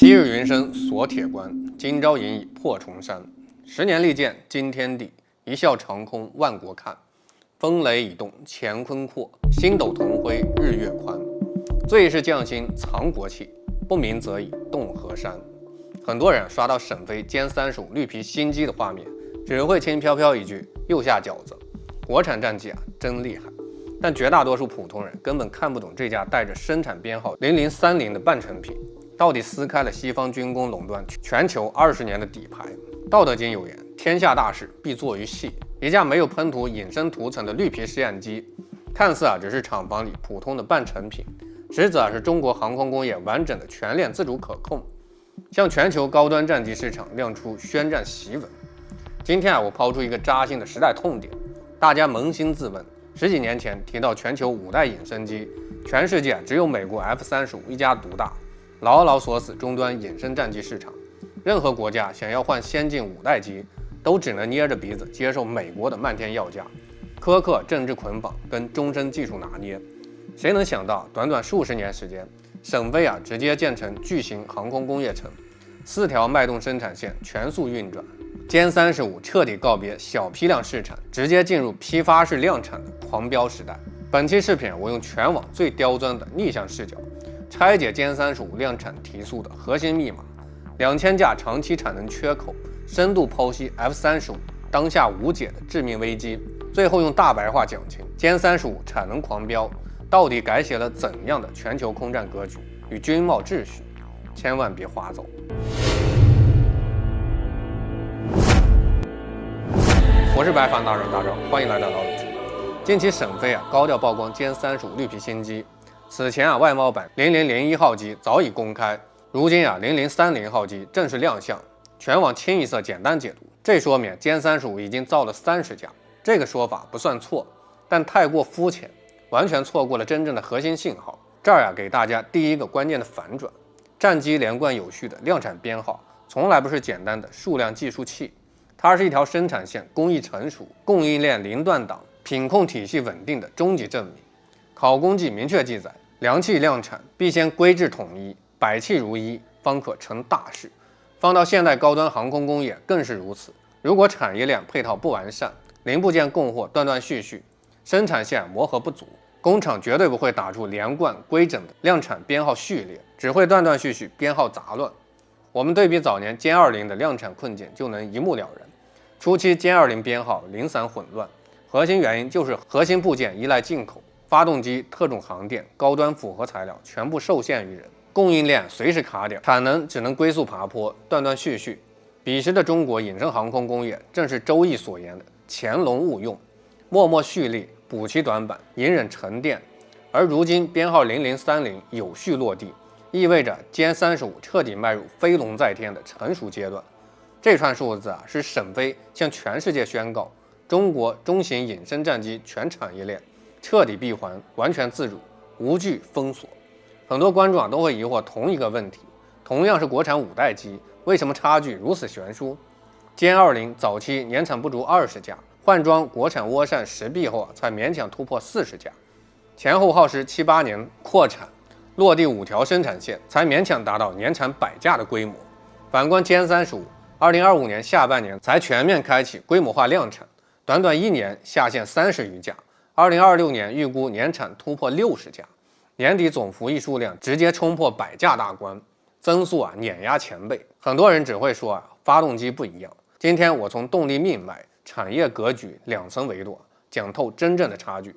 昔日云深锁铁关，今朝银已破重山。10年利剑惊天地，一笑长空万国看。风雷已动乾坤阔，星斗腾辉日月宽。最是匠心藏国气，不鸣则已动河山。很多人刷到沈飞歼35绿皮新机的画面，只会轻飘飘一句右下饺子，国产战机真厉害。但绝大多数普通人根本看不懂这架带着生产编号0030的半成品到底撕开了西方军工垄断全球20年的底牌。道德经有言，天下大事必作于细。一架没有喷涂隐身涂层的绿皮实验机，看似只是厂房里普通的半成品，实则是中国航空工业完整的全链自主可控，向全球高端战机市场亮出宣战檄文。今天我抛出一个扎心的时代痛点，大家扪心自问，10几年前提到全球5代隐身机，全世界只有美国 F-35一家独大，牢牢锁死终端隐身战机市场。任何国家想要换先进5代机，都只能捏着鼻子接受美国的漫天要价，苛刻政治捆绑跟终身技术拿捏。谁能想到，短短数十年时间，沈飞直接建成巨型航空工业城，4条脉动生产线全速运转。歼35彻底告别小批量试产，直接进入批发式量产的狂飙时代。本期视频我用全网最刁钻的逆向视角，拆解歼35量产提速的核心密码，2000架长期产能缺口，深度剖析 F-35当下无解的致命危机，最后用大白话讲清歼35产能狂飙到底改写了怎样的全球空战格局与军贸秩序，千万别划走。我是白饭大人大赵，欢迎来到老鲁区。近期沈飞高调曝光歼35绿皮新机，此前外贸版0001号机早已公开，如今0030号机正式亮相，全网清一色简单解读。这说明歼35已经造了30架，这个说法不算错，但太过肤浅，完全错过了真正的核心信号。这儿给大家第一个关键的反转：战机连贯有序的量产编号，从来不是简单的数量计数器。它是一条生产线工艺成熟、供应链零断档、品控体系稳定的终极证明。考工记明确记载，良器量产必先规制统一，百器如一，方可成大事。放到现代高端航空工业更是如此。如果产业链配套不完善，零部件供货断断续续，生产线磨合不足，工厂绝对不会打出连贯规整的量产编号序列，只会断断续续编号杂乱。我们对比早年歼20的量产困境就能一目了然。初期歼20编号零散混乱，核心原因就是核心部件依赖进口，发动机、特种航电、高端复合材料全部受限于人，供应链随时卡点，产能只能龟速爬坡，断断续续。彼时的中国隐身航空工业正是周易所言的潜龙勿用，默默蓄力补齐短板，隐忍沉淀。而如今编号0030有序落地，意味着歼35彻底迈入飞龙在天的成熟阶段。这串数字是沈飞向全世界宣告，中国中型隐身战机全产业链彻底闭环，完全自主，无惧封锁。很多观众都会疑惑同一个问题：同样是国产5代机，为什么差距如此悬殊？歼20早期年产不足20架，换装国产涡扇10臂后才勉强突破40架，前后耗时7、8年扩产，落地5条生产线才勉强达到年产100架的规模。反观歼35 2025年下半年才全面开启规模化量产，短短1年下线30余架，2026年预估年产突破60架，年底总服役数量直接冲破100架大关，增速碾压前辈。很多人只会说发动机不一样，今天我从动力命脉、产业格局2层维度讲透真正的差距。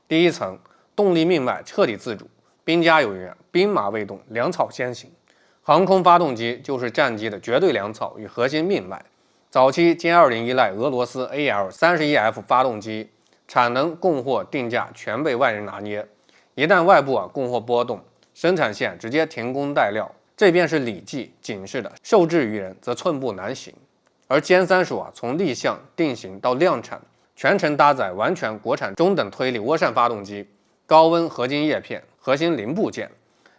第一层，动力命脉彻底自主。兵家有言，兵马未动，粮草先行。航空发动机就是战机的绝对粮草与核心命脉。早期歼20依赖俄罗斯 AL31F 发动机，产能、供货、定价全被外人拿捏。一旦外部供货波动，生产线直接停工待料，这便是礼记警示的“受制于人，则寸步难行”。而歼35从立项、定型到量产，全程搭载完全国产中等推力涡扇发动机，高温合金叶片，核心零部件。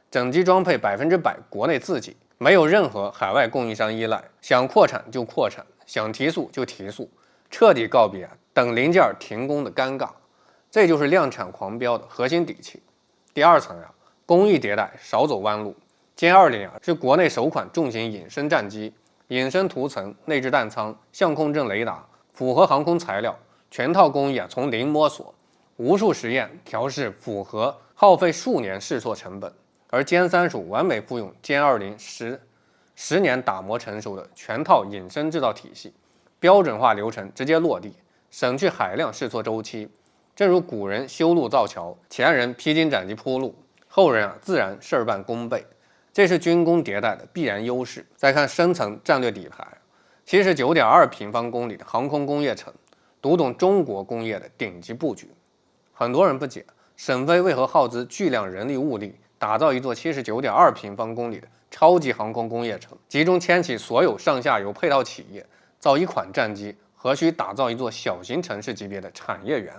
整机装配100%国内自己，没有任何海外供应商依赖，想扩产就扩产，想提速就提速，彻底告别等零件停工的尴尬。这就是量产狂飙的核心底气。第二层工艺迭代少走弯路。歼20是国内首款重型隐身战机，隐身涂层、内置弹舱、相控阵雷达，符合航空材料，全套工艺从零摸索，无数实验调试符合，耗费数年试错成本。而歼35完美复用歼2010年打磨成熟的全套隐身制造体系，标准化流程直接落地，省去海量试错周期。正如古人修路造桥，前人披荆斩棘铺路，后人自然事半功倍。这是军工迭代的必然优势。再看深层战略底牌，79.2平方公里的航空工业城，读懂中国工业的顶级布局。很多人不解，沈飞为何耗资巨量人力物力，打造一座79.2平方公里的超级航空工业城，集中牵起所有上下游配套企业，造一款战机，何须打造一座小型城市级别的产业园？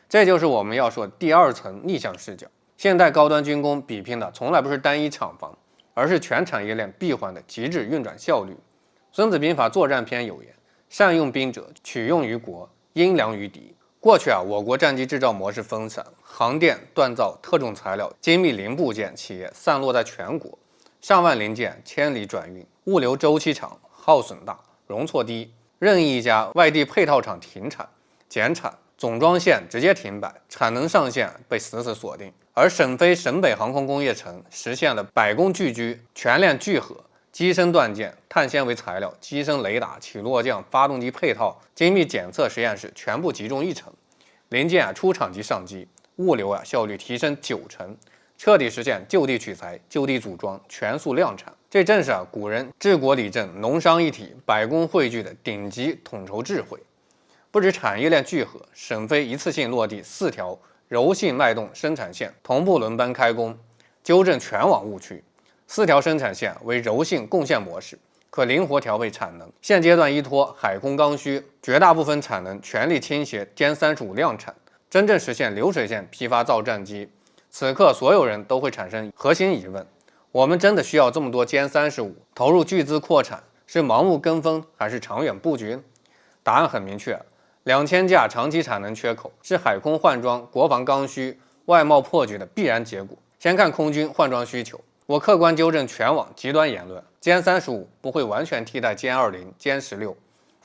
这就是我们要说的第二层逆向视角。现代高端军工比拼的从来不是单一厂房，而是全产业链闭环的极致运转效率。孙子兵法作战篇有言：善用兵者，取用于国，因良于敌。过去我国战机制造模式分散，航电、锻造、特种材料、精密零部件企业散落在全国，上万零件千里转运，物流周期长，耗损大，容错低。任意一家外地配套厂停产、减产，总装线直接停摆，产能上限被死死锁定。而沈飞沈北航空工业城实现了百工聚居、全链聚合。机身锻件、碳纤维材料、机身雷达、起落架、发动机配套、精密检测实验室全部集中一城，零件出厂即上机，物流效率提升90%，彻底实现就地取材、就地组装、全速量产。这正是古人治国理政、农商一体、百工汇聚的顶级统筹智慧。不止产业链聚合，沈飞一次性落地4条柔性脉动生产线，同步轮班开工，纠正全网误区。4条生产线为柔性共线模式，可灵活调配产能。现阶段依托海空刚需，绝大部分产能全力倾斜歼35量产，真正实现流水线批发造战机。此刻所有人都会产生核心疑问：我们真的需要这么多歼35？投入巨资扩产是盲目跟风还是长远布局？答案很明确，2000架长期产能缺口是海空换装、国防刚需、外贸破局的必然结果。先看空军换装需求。我客观纠正全网极端言论，歼35不会完全替代歼20、歼16。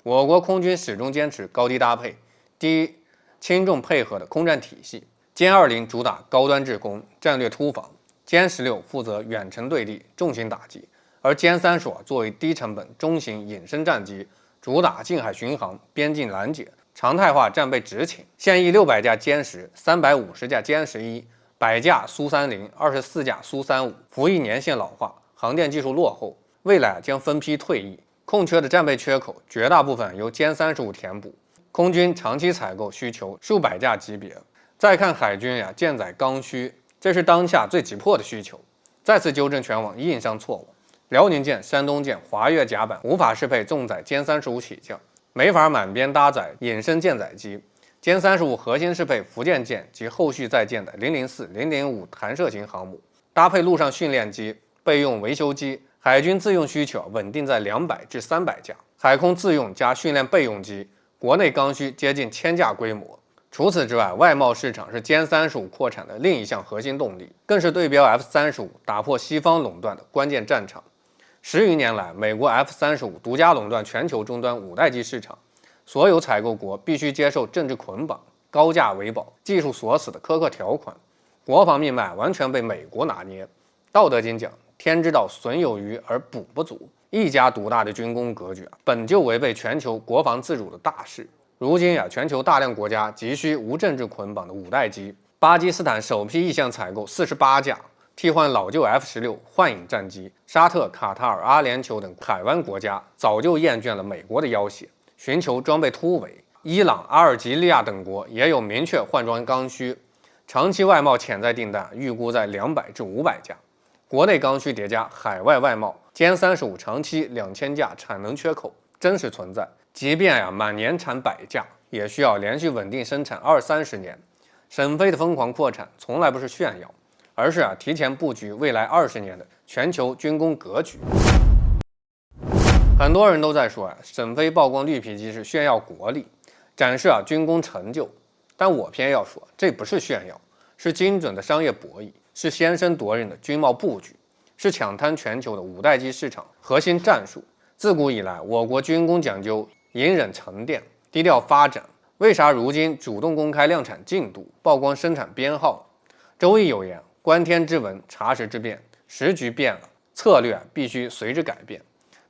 我国空军始终坚持高低搭配、低轻重配合的空战体系。歼20主打高端制空、战略突防，歼16负责远程对地、重型打击，而歼35作为低成本中型隐身战机，主打近海巡航、边境拦截、常态化战备执勤。现役600架歼10、350架歼11。100架苏30、24架苏35，服役年限老化，航电技术落后，未来将分批退役，空缺的战备缺口绝大部分由歼35填补。空军长期采购需求数百架级别。再看海军舰载刚需，这是当下最急迫的需求。再次纠正全网硬伤错误，辽宁舰、山东舰、华越甲板无法适配重载歼35起降，没法满编搭载隐身舰载机。歼35核心适配福建舰及后续在建的004、005弹射型航母，搭配陆上训练机、备用维修机。海军自用需求稳定在200至300架，海空自用加训练备用机，国内刚需接近1000架规模。除此之外，外贸市场是歼35扩产的另一项核心动力，更是对标 F35 打破西方垄断的关键战场。10余年来，美国 F35独家垄断全球终端5代机市场。所有采购国必须接受政治捆绑、高价维保、技术锁死的苛刻条款，国防命脉完全被美国拿捏。道德经讲：天之道，损有余而补不足。一家独大的军工格局本就违背全球国防自主的大势。如今全球大量国家急需无政治捆绑的5代机。巴基斯坦首批意向采购48架，替换老旧 F16幻影战机。沙特、卡塔尔、阿联酋等海湾国家早就厌倦了美国的要挟，寻求装备突围。伊朗、阿尔及利亚等国也有明确换装刚需，长期外贸潜在订单预估在200至500架。国内刚需叠加海外外贸，歼35长期2000架产能缺口真实存在。即便满年产100架，也需要连续稳定生产20-30年。沈飞的疯狂扩产从来不是炫耀，而是提前布局未来20年的全球军工格局。很多人都在说沈飞曝光绿皮机是炫耀国力，展示军工成就，但我偏要说，这不是炫耀，是精准的商业博弈，是先声夺人的军贸布局。是抢滩全球的五代机市场核心战术。自古以来，我国军工讲究隐忍沉淀、低调发展，为啥如今主动公开量产进度、曝光生产编号？周易有言：“观天之文，察时之变。”时局变了，策略必须随之改变。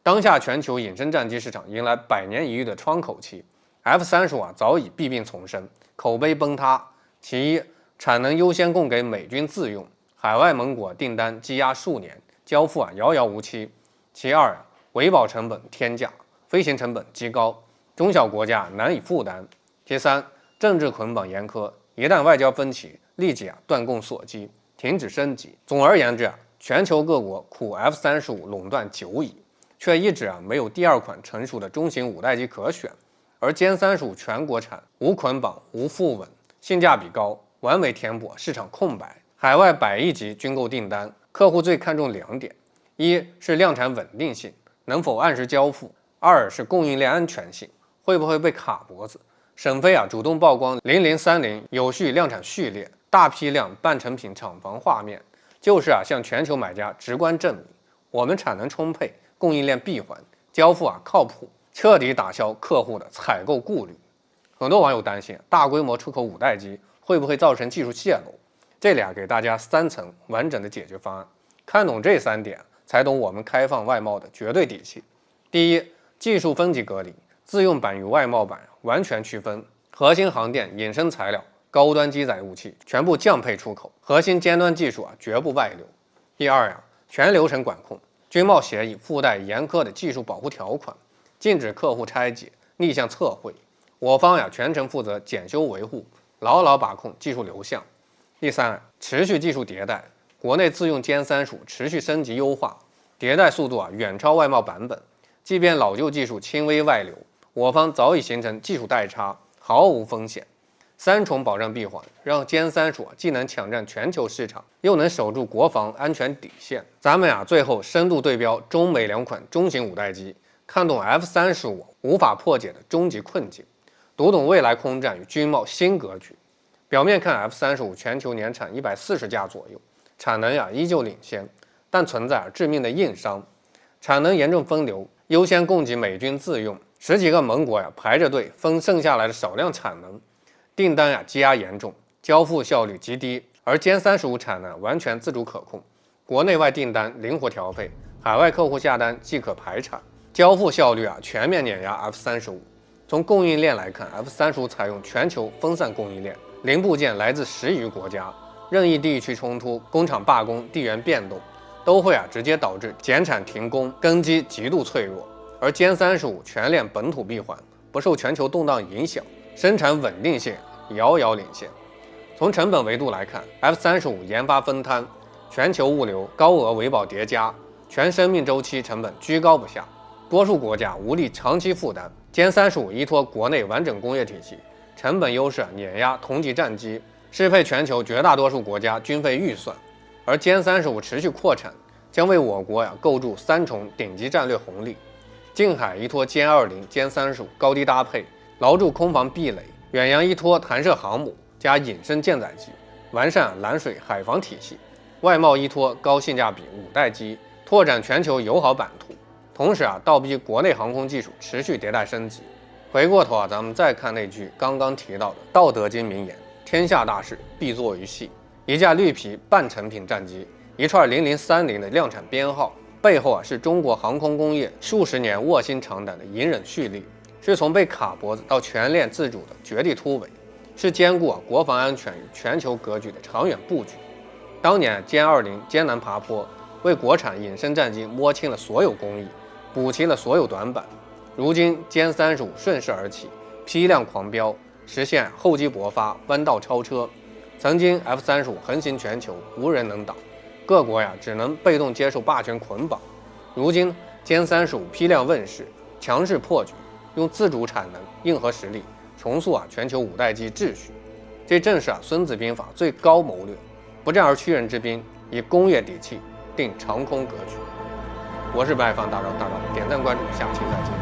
当下全球隐身战机市场迎来100年一遇的窗口期 ，F-35早已弊病丛生，口碑崩塌。其一，产能优先供给美军自用，海外盟国订单积压数年，交付遥遥无期。其二，维保成本天价，飞行成本极高，中小国家难以负担。其三，政治捆绑严苛，一旦外交分歧，立即断供锁机，停止升级。总而言之全球各国苦 F-35垄断久矣，却一直没有第二款成熟的中型五代机可选。而歼35全国产，无捆绑，无付稳，性价比高，完美填补市场空白。海外100亿级军购订单，客户最看重2点：一是量产稳定性，能否按时交付；二是供应链安全性，会不会被卡脖子。沈飞主动曝光0030有序量产序列，大批量半成品厂房画面，就是向全球买家直观证明我们产能充沛，供应链闭环，交付靠谱，彻底打消客户的采购顾虑。很多网友担心大规模出口五代机会不会造成技术泄露，这里给大家3层完整的解决方案。看懂这3点，才懂我们开放外贸的绝对底气。第一，技术分级隔离，自用版与外贸版完全区分，核心航电、引申材料、高端机载武器全部降配出口，核心尖端技术绝不外流。第二全流程管控，军贸协议附带严苛的技术保护条款，禁止客户拆解、逆向测绘，我方全程负责检修维护，牢牢把控技术流向。第三，持续技术迭代，国内自用歼35持续升级优化，迭代速度远超外贸版本，即便老旧技术轻微外流，我方早已形成技术代差，毫无风险。3重保障闭环，让歼35既能抢占全球市场，又能守住国防安全底线。咱们最后深度对标中美2款中型五代机，看懂 F-35无法破解的终极困境，读懂未来空战与军贸新格局。表面看 F-35全球年产140架左右，产能依旧领先，但存在致命的硬伤，产能严重分流，优先供给美军自用，10几个盟国排着队分剩下来的少量产能，订单积压严重，交付效率极低。而歼35产能完全自主可控，国内外订单灵活调配，海外客户下单即可排产，交付效率全面碾压 F-35。从供应链来看 ，F-35采用全球分散供应链，零部件来自10余国家，任意地区冲突、工厂罢工、地缘变动，都会直接导致减产停工，根基极度脆弱。而歼35全链本土闭环，不受全球动荡影响，生产稳定性遥遥领先。从成本维度来看 ，F-35研发分摊，全球物流高额维保叠加，全生命周期成本居高不下，多数国家无力长期负担。歼35依托国内完整工业体系，成本优势碾压同级战机，适配全球绝大多数国家军费预算。而歼35持续扩产，将为我国构筑3重顶级战略红利。近海依托歼20、歼35高低搭配，牢住空防壁垒；远洋依托弹射航母加隐身舰载机，完善蓝水海防体系；外贸依托高性价比五代机，拓展全球友好版图。同时倒逼国内航空技术持续迭代升级。回过头咱们再看那句刚刚提到的《道德经》名言：天下大事，必作于细。一架绿皮半成品战机，一串0030的量产编号，背后是中国航空工业数十年卧薪尝胆的隐忍蓄力，是从被卡脖子到全链自主的绝地突围，是兼顾国防安全与全球格局的长远布局。当年歼20艰难爬坡，为国产隐身战机摸清了所有工艺，补齐了所有短板。如今歼35顺势而起，批量狂飙，实现厚积薄发、弯道超车。曾经 F-35横行全球，无人能挡，各国只能被动接受霸权捆绑。如今歼35批量问世，强势破局，用自主产能、硬核实力重塑全球五代机秩序。这正是孙子兵法最高谋略：不战而屈人之兵，以工业底气定长空格局。我是白方大招，点赞关注，下期再见。